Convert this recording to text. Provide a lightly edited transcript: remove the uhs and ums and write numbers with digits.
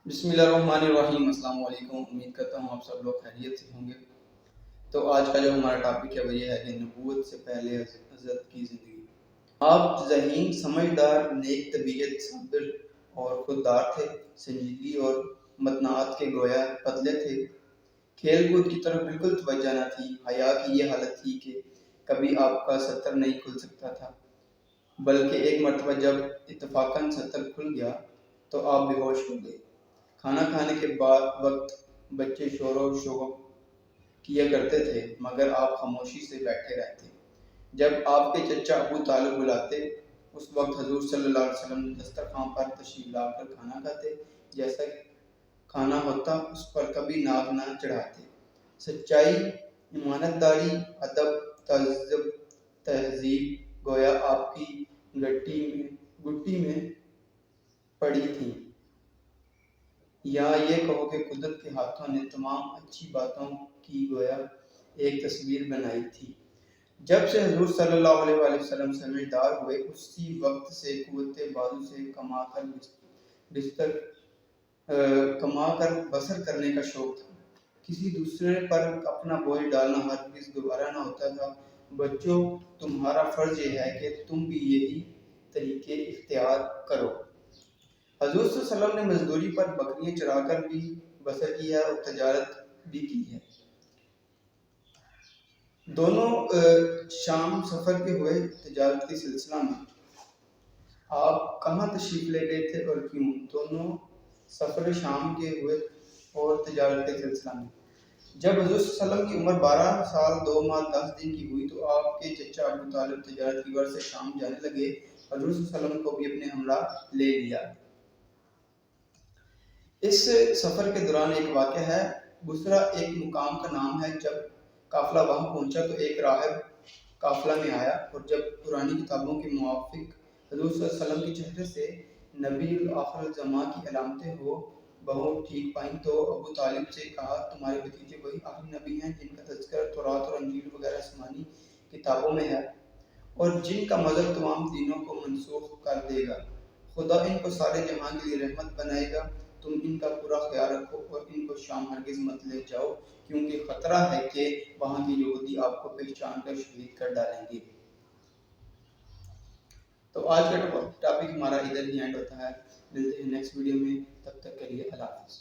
بسم اللہ الرحمن الرحیم۔ السلام علیکم، امید کرتا ہوں آپ سب لوگ خیریت سے ہوں گے۔ تو آج کا جو ہمارا ٹاپک ہے وہ یہ ہے کہ نبوت سے پہلے حضرت کی زندگی۔ آپ ذہین، سمجھدار، نیک طبیعت، صابر اور خوددار تھے، سنجیدگی اور متناعت کے گویا پتلے تھے، کھیل کود کی طرف بالکل توجہ نہ تھی، حیا کی یہ حالت تھی کہ کبھی آپ کا ستر نہیں کھل سکتا تھا، بلکہ ایک مرتبہ جب اتفاقاً ستر کھل گیا تو آپ بے ہوش ہو گئے۔ کھانا کھانے کے بعد وقت بچے شور و شوق کیا کرتے تھے، مگر آپ خاموشی سے بیٹھے رہتے۔ جب آپ کے چچا ابو طالب بلاتے، اس وقت حضور صلی اللہ علیہ وسلم دسترخوان پر تشریف لا کر کھانا کھاتے، جیسا کھانا ہوتا اس پر کبھی ناک نہ چڑھاتے۔ سچائی، ایمانداری، ادب، تہذیب گویا آپ کی گٹی میں پڑی تھی، یا یہ کہو کہ قدرت کے ہاتھوں نے تمام اچھی باتوں کی گویا ایک تصویر بنائی تھی۔ جب سے حضور صلی اللہ علیہ وآلہ وسلم سمجھدار ہوئے، اسی وقت سے قوت بازو سے کما کر بسر کرنے کا شوق تھا۔ کسی دوسرے پر اپنا بوجھ ڈالنا ہرگز گوارا نہ ہوتا تھا۔ بچوں، تمہارا فرض یہ ہے کہ تم بھی یہی طریقے اختیار کرو۔ حضور صلی اللہ علیہ وسلم نے مزدوری پر بکریاں چرا کر بھی بسر کی ہے اور تجارت بھی کی ہے۔ دونوں شام سفر کے ہوئے تجارت کے سلسلہ میں۔ آپ کہاں تشریف لے گئے تھے اور کیوں؟ دونوں سفر شام کے ہوئے اور تجارت کے سلسلہ میں۔ جب حضور صلی اللہ علیہ وسلم کی عمر 12 سال 2 ماہ 10 دن کی ہوئی تو آپ کے چچا ابو طالب تجارت کی غرض سے شام جانے لگے۔ حضور صلی اللہ علیہ وسلم کو بھی اپنے ہمراہ لے لیا۔ اس سفر کے دوران ایک واقعہ ہے۔ بصرہ ایک مقام کا نام ہے۔ جب قافلہ وہاں پہنچا تو ایک راہب قافلہ میں آیا، اور جب پرانی کتابوں کے موافق حضور صلی اللہ علیہ وسلم کے چہرے سے نبی آخر الزماں کی علامتیں ہو بہو ٹھیک پائیں تو ابو طالب سے کہا، تمہارے بھتیجے وہی آخری نبی ہیں جن کا تذکرہ تورات اور انجیل وغیرہ آسمانی کتابوں میں ہے، اور جن کا مذہب تمام دینوں کو منسوخ کر دے گا۔ خدا ان کو سارے جہاں کے لیے رحمت بنائے گا۔ تم ان کا پورا خیال رکھو اور ان کو شام ہرگز مت لے جاؤ، کیونکہ خطرہ ہے کہ وہاں کے یہودی آپ کو پہچان کر شہید کر ڈالیں گے۔ تو آج کا ٹاپک ہمارا ادھر ہی اینڈ ہوتا ہے۔ ملتے ہیں نیکسٹ ویڈیو میں، تب تک کے لیے اللہ حافظ۔